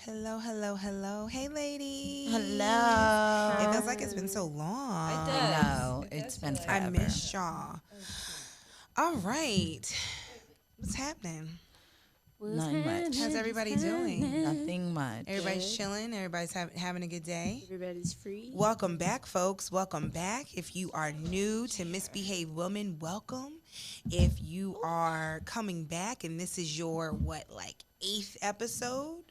Hello, hello, hello. Hey, ladies. Hello. It feels like it's been so long. I know. It's been I forever. miss y'all. All right. What's happening? Nothing much. How's everybody doing? Nothing much. Everybody's chilling. Everybody's having a good day. Everybody's free. Welcome back, folks. Welcome back. If you are new to Misbehaved Women, welcome. If you are coming back and this is your, 8th episode?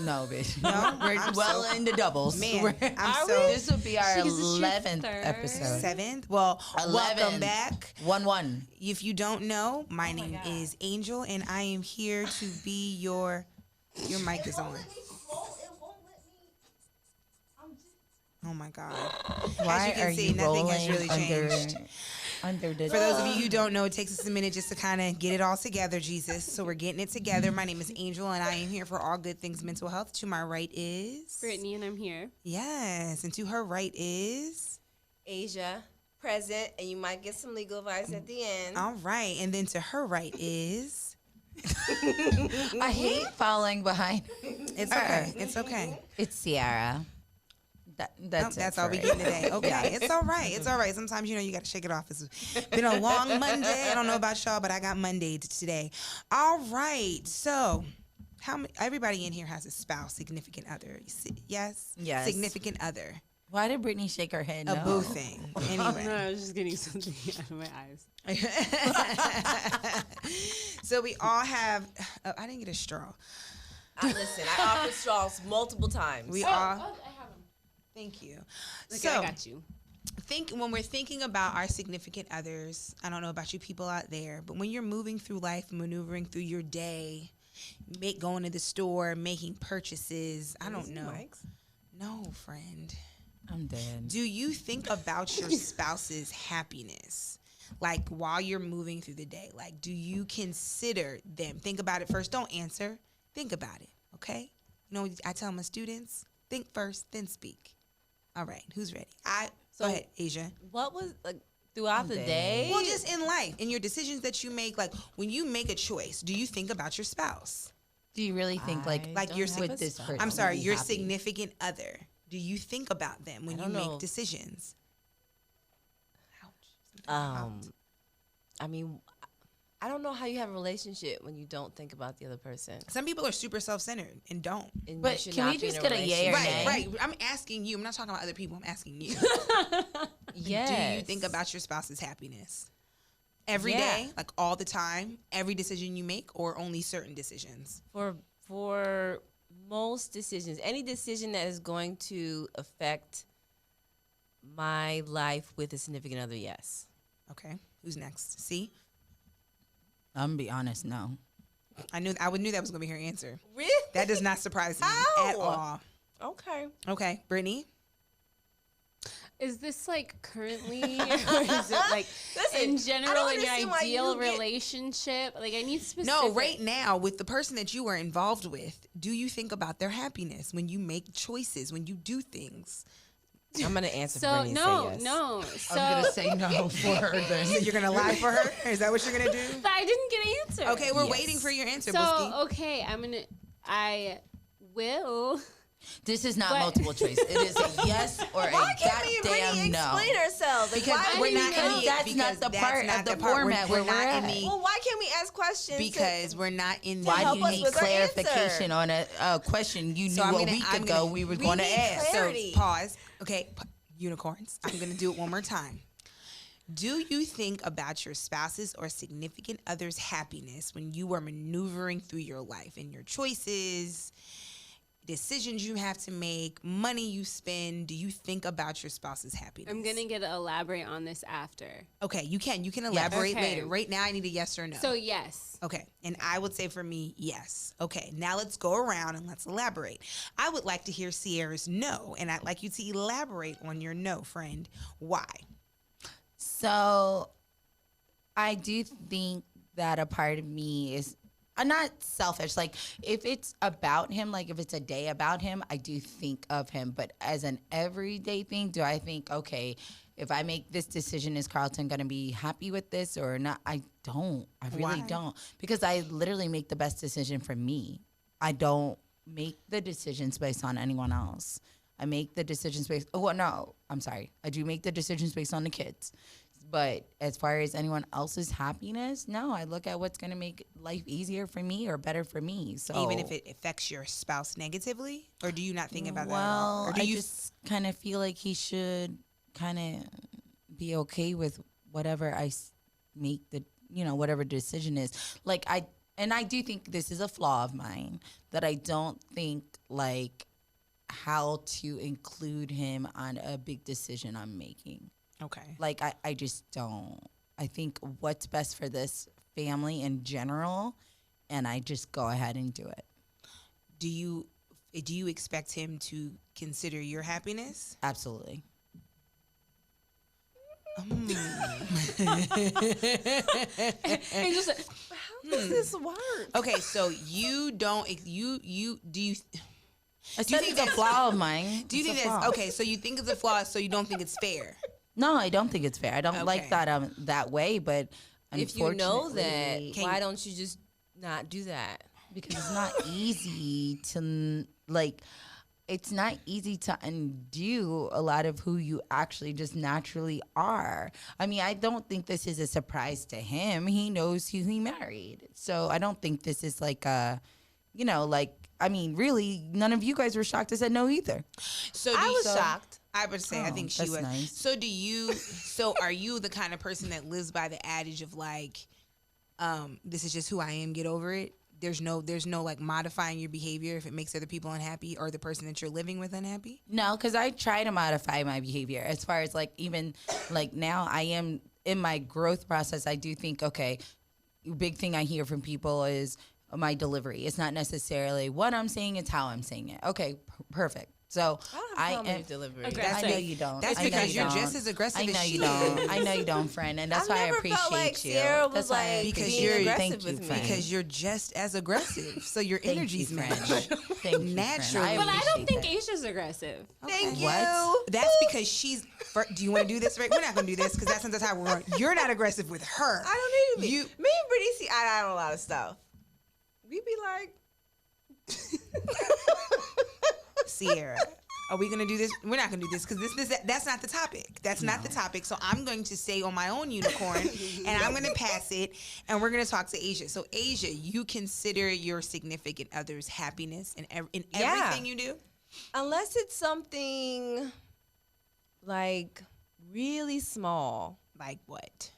No, bitch. No? We're I'm well so- into doubles. Man, I'm so... This would be our Because it's your 11th third. episode. 7th? Well, 11. welcome back. 1-1. If you don't know, my name is Angel, and I am here to be your mic is on. Oh my God. Why As you can are see, you nothing has rolling really changed. under the For those of you who don't know, it takes us a minute just to kind of get it all together, Jesus. So we're getting it together. My name is Angel, and I am here for all good things mental health. To my right is... Brittany, and I'm here. Yes, and to her right is... Asia, present, and you might get some legal advice at the end. All right, and then to her right is... I hate following behind. It's okay. It's okay. It's Ciara. That's all we get today. Okay, it's all right. It's all right. Sometimes, you got to shake it off. It's been a long Monday. I don't know about y'all, but I got Monday today. All right. So, everybody in here has a spouse, significant other. Yes? Yes. Significant other. Why did Brittany shake her head? A No. boo thing. Anyway. No, I was just getting something out of my eyes. So, we all have... Oh, I didn't get a straw. Listen, I offered straws multiple times. We all... I have them. Thank you. Okay, So, I got you. when we're thinking about our significant others, I don't know about you people out there, but when you're moving through life, maneuvering through your day, going to the store, making purchases, I don't know. No, friend. I'm dead. Do you think about your spouse's happiness? Like while you're moving through the day, do you consider them? Think about it first. Don't answer. Think about it. Okay. I tell my students, think first, then speak. All right, who's ready? Go ahead, Asia. What was throughout the day? Well, just in life, in your decisions that you make, when you make a choice, do you think about your spouse? Do you really think Like your with this person? I'm sorry, be your happy? significant other. Do you think about them when you make decisions? Ouch. I mean, I don't know how you have a relationship when you don't think about the other person. Some people are super self-centered and don't. And But you should can not we be in just a get a yay or relationship. nay? Right. I'm asking you. I'm not talking about other people. I'm asking you. Yes. Do you think about your spouse's happiness every day, all the time, every decision you make, or only certain decisions? For most decisions, any decision that is going to affect my life with a significant other, yes. Okay. Who's next? See? I'm gonna be honest, no. I knew that was going to be her answer. Really? That does not surprise me at all. Okay. Okay, Brittany. Is this currently, or is it Listen, in I general don't in your understand why ideal you get- relationship? I need specific. No, right now with the person that you are involved with, do you think about their happiness when you make choices, when you do things? I'm going to answer for So Brittany and say yes. no. So I'm gonna say no for her then. So you're going to lie for her? Is that what you're going to do? but I didn't get an answer. Okay, we're Yes. waiting for your answer, So Booski. okay, I will. This is not But- multiple choice. It is a yes or a Why can't me and Brittany goddamn no. explain ourselves? Because why we're do not we in know? the, That's because not the that's part not of the part. format We're where not we're in at. the Well, why can't we ask questions? because we're not in the Why help do you us need with our clarification answer. on a question you knew I'm a gonna- week I'm ago gonna- we were we going to need ask? clarity. So pause. Okay, unicorns. I'm going to do it one more time. Do you think about your spouse's or significant other's happiness when you are maneuvering through your life and your choices, decisions you have to make, money you spend? Do you think about your spouse's happiness? I'm gonna get to elaborate on this after. Okay, you can. You can elaborate Okay. later. Right now, I need a yes or no. So yes. Okay, and I would say for me, yes. Okay, now let's go around and let's elaborate. I would like to hear Sierra's no, and I'd like you to elaborate on your no, friend. Why? So I do think that a part of me is not selfish. If it's about him, if it's a day about him, I do think of him. But as an everyday thing, do I think, okay, if I make this decision, is Carlton going to be happy with this or not? I don't. I really Why? don't. Because I literally make the best decision for me. I don't make the decisions based on anyone else. I make the decisions based. Oh, well, no, I'm sorry. I do make the decisions based on the kids. But as far as anyone else's happiness, no, I look at what's going to make life easier for me or better for me. So Even if it affects your spouse negatively, or do you not think about that at all? well, Or do I you just kind of feel like he should kind of be okay with whatever make the, whatever decision is. Like I do think this is a flaw of mine, that I don't think like how to include him on a big decision I'm making. Okay. Like I just don't. I think what's best for this family in general, and I just go ahead and do it. Do you expect him to consider your happiness? Absolutely. And just like, How does this work? Okay, so you don't you do you I said think it's a that's- flaw of mine. do you It's think a that's flaw. okay? So you think it's a flaw, so you don't think it's fair. No, I don't think it's fair. I don't Okay. like that that way, but If you know that, unfortunately, why don't you just not do that? because it's not easy to like it's not easy to undo a lot of who you actually just naturally are. I mean, I don't think this is a surprise to him. He knows who he married. So I don't think this is like a, I mean, really, none of you guys were shocked I said no either. So do I you- was so- shocked. I would say I Oh, think she that's was. nice. So do you? So are you the kind of person that lives by the adage of like, this is just who I am. Get over it. There's no like modifying your behavior if it makes other people unhappy or the person that you're living with unhappy. No, because I try to modify my behavior as far as like even like now I am in my growth process. I do think, okay, big thing I hear from people is my delivery. It's not necessarily what I'm saying, it's how I'm saying it. Okay, perfect. So I don't have a problem with delivery. Okay. I know you don't. That's I know because you you're don't. just as aggressive I as know she you don't. is. I know you don't, friend, and that's I've why I never appreciate felt like you. Sarah That's was why I like Because appreciate you're- you. aggressive Thank you, with me. friend. Because you're just as aggressive, so your Thank energy's you, match. friend. Thank you, friend. Naturally. but I don't appreciate think that. Aisha's aggressive. Thank you. What? That's because she's. Do you want to do this? Right? We're not going to do this because that's not the time we're. You're not aggressive with her. I don't need to be. You- Me and Brittany see eye to eye on a lot of stuff. We be like, Sierra, are we gonna do this? We're not gonna do this because that's not the topic. That's not the topic. So I'm going to stay on my own unicorn, and I'm gonna pass it, and we're gonna talk to Asia. So Asia, you consider your significant other's happiness in Yeah. everything you do? unless it's something like really small. Like what?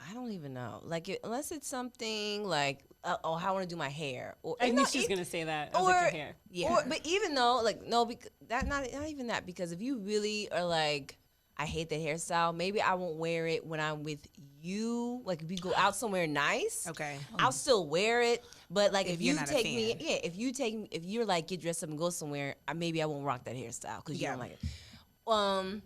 I don't even know. Like, unless it's something like, how I want to do my hair, or I you knew know, she was it- gonna say that. I was like, your hair. Yeah. But even though, like, no, because that not even that. Because if you really are like, I hate the hairstyle, maybe I won't wear it when I'm with you. Like, if we go out somewhere nice, Okay. I'll still wear it. But like, If if you're you not a take me, fan. yeah, if you're like get dressed up and go somewhere, maybe I won't rock that hairstyle because you Yeah. don't like it.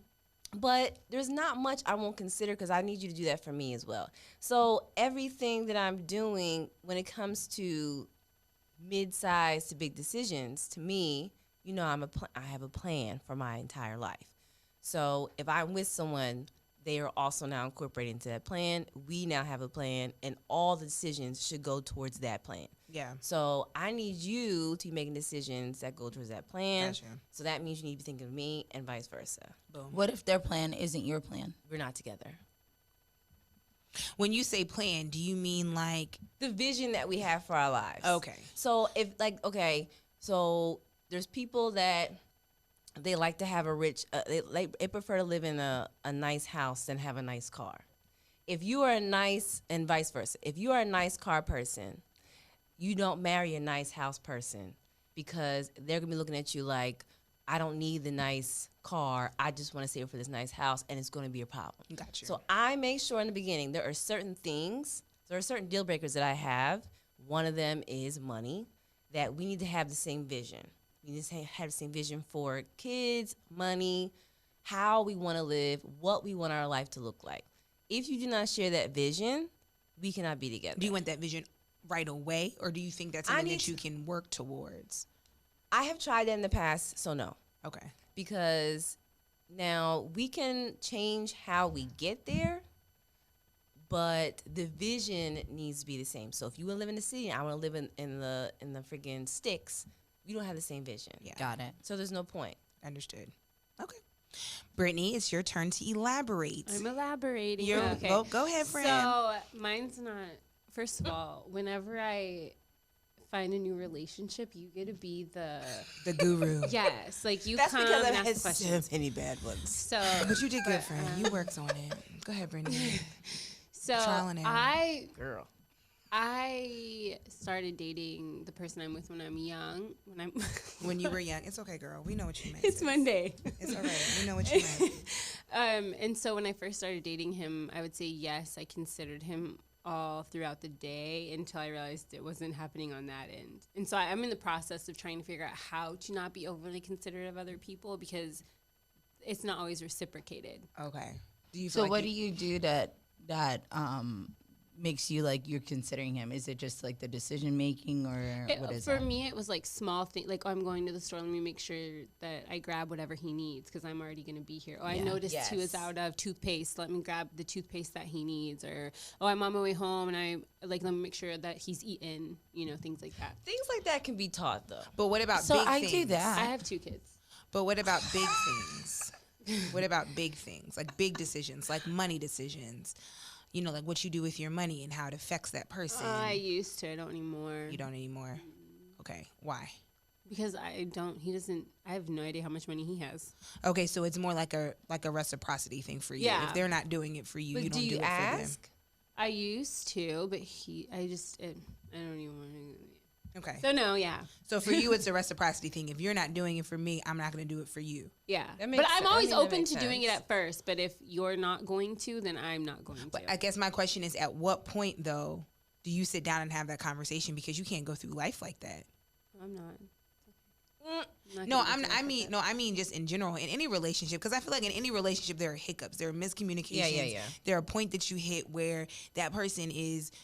But there's not much I won't consider because I need you to do that for me as well. So everything that I'm doing when it comes to mid-size to big decisions, to me, you know, I have a plan for my entire life. So if I'm with someone, they are also now incorporated into that plan. We now have a plan, and all the decisions should go towards that plan. Yeah. So I need you to be making decisions that go towards that plan. Gotcha. So that means you need to be thinking of me and vice versa. Boom. What if their plan isn't your plan? We're not together. When you say plan, do you mean like The vision that we have for our lives. okay? So if so there's people that they like to have a rich, they prefer to live in a nice house than have a nice car. If you are a nice, and vice versa, if you are a nice car person, you don't marry a nice house person because they're gonna be looking at you like, I don't need the nice car. I just want to save for this nice house, and it's gonna be a problem. Gotcha. So I make sure in the beginning there are certain deal breakers that I have. One of them is money, that we need to have the same vision. We need to have the same vision for kids, money, how we want to live, what we want our life to look like. If you do not share that vision, we cannot be together. Do you want that vision right away, or do you think that's I something need that you can work towards? I have tried that in the past, so no. Okay. Because now we can change how we get there, but the vision needs to be the same. So if you want to live in the city and I want to live in the freaking sticks, we don't have the same vision. Yeah. Got it. So there's no point. Understood. Okay. Brittany, it's your turn to elaborate. I'm elaborating. You're, Okay. go ahead, friend. So mine's not. First of all, whenever I find a new relationship, you get to be the guru. yes, like you That's come because and I've ask had questions. so many bad ones. So, But you did good, friend. You worked on it. Go ahead, Brittany. so Trial and error. Girl. I started dating the person I'm with when I'm young. When you were young, it's okay, girl. We know what you meant. it's sis. Monday. It's all right. We know what you meant. And so when I first started dating him, I would say yes, I considered him all throughout the day until I realized it wasn't happening on that end. And so I'm in the process of trying to figure out how to not be overly considerate of other people because it's not always reciprocated. Okay. Do you feel So like what do you do that makes you like you're considering him? Is it just like the decision making, or what is for that? me, it was like small things. Like, oh, I'm going to the store. Let me make sure that I grab whatever he needs because I'm already going to be here. Oh, I Yeah. noticed he was Yes. out of toothpaste. Let me grab the toothpaste that he needs. Or, oh, I'm on my way home and let me make sure that he's eaten. Things like that. Things like that can be taught, though. But what about So big I things? do that. I have 2 kids. But what about big things? What about big things? Like big decisions, like money decisions. Like what you do with your money and how it affects that person. I used to. I don't anymore. You don't anymore. Okay. Why? Because I don't. He doesn't. I have no idea how much money he has. Okay, so it's more like a reciprocity thing for you. Yeah. If they're not doing it for you, But you don't do do you it for them. ask? I used to, but I don't even want to. Okay. So no, yeah. So for you, it's a reciprocity thing. If you're not doing it for me, I'm not going to do it for you. Yeah, That but makes I'm sen- I always mean, that open makes to doing it sense. at first. But if you're not going to, then I'm not going But to. I guess my question is, at what point, though, do you sit down and have that conversation? Because you can't go through life like that. I'm not. No, I mean just in general, in any relationship, because I feel like in any relationship there are hiccups, there are miscommunications. Yeah. There are a point that you hit where that person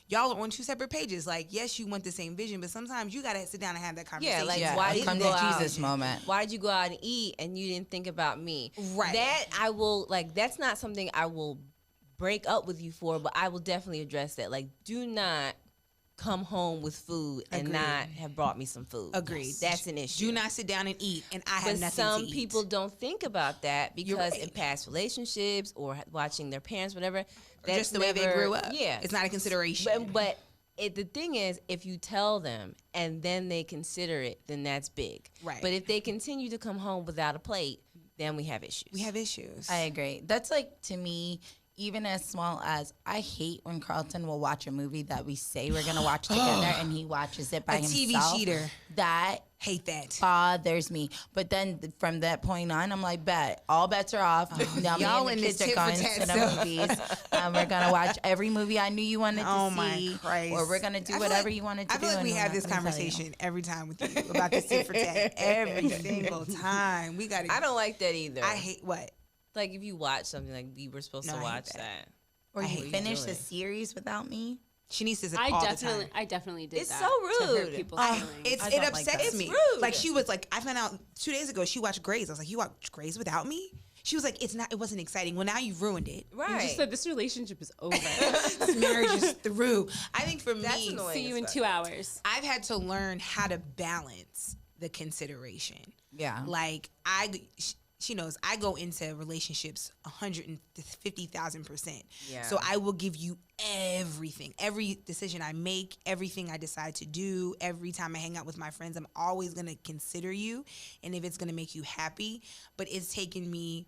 y'all are on 2 separate pages. Like, yes, you want the same vision, but sometimes you gotta sit down and have that conversation. like, Yeah, why a did you come go to out? Jesus moment. Why did you go out and eat and you didn't think about me? Right. That I will, that's not something I will break up with you for, but I will definitely address that. Like, do not come home with food and Agreed. not have brought me some food. Agreed. That's an issue. Do not sit down and eat, and I have But nothing some to eat. people don't think about that because right. in past relationships or watching their parents, whatever, Or that's just the way they never- grew up. Yeah, It's not a consideration. But the thing is, if you tell them and then they consider it, then that's big. Right. But if they continue to come home without a plate, then we have issues. We have issues. I agree. That's like, to me, even as small as I hate when Carlton will watch a movie that we say we're gonna watch together and he watches it by A TV himself. cheater. That Hate that. bothers me. But then from that point on, I'm like, bet all bets are off. Now Y'all me in and the this kids are tit for going tat to the stuff. movies. We're gonna watch every movie I knew you wanted to Oh see. my Christ. Or we're gonna do I feel whatever like- you wanted to I do. feel like and we we're have not this gonna tell you. conversation every time with you about this tit for tat. Every single time. We got to. I don't like that either. I hate what? like if you watch something like we were supposed No, to I hate watch that. that. Or I you hate finish doing the it. series without me. Shanice does it I all definitely, the time. I definitely did It's that. so To hurt rude. people's Oh, feelings. it I don't like upsets that. me. It's rude. Like she was like, I found out 2 days ago she watched Grey's. I was like, you watched Grey's without me? She was like, it wasn't exciting. Well, now you've ruined it. You Right. just said this relationship is over. This marriage is through. I think for That's me, annoying. See you as in fuck. 2 hours. I've had to learn how to balance the consideration. Yeah. Like she knows I go into relationships 150,000%. Yeah. So I will give you everything, every decision I make, everything I decide to do, every time I hang out with my friends, I'm always going to consider you and if it's going to make you happy. But it's taken me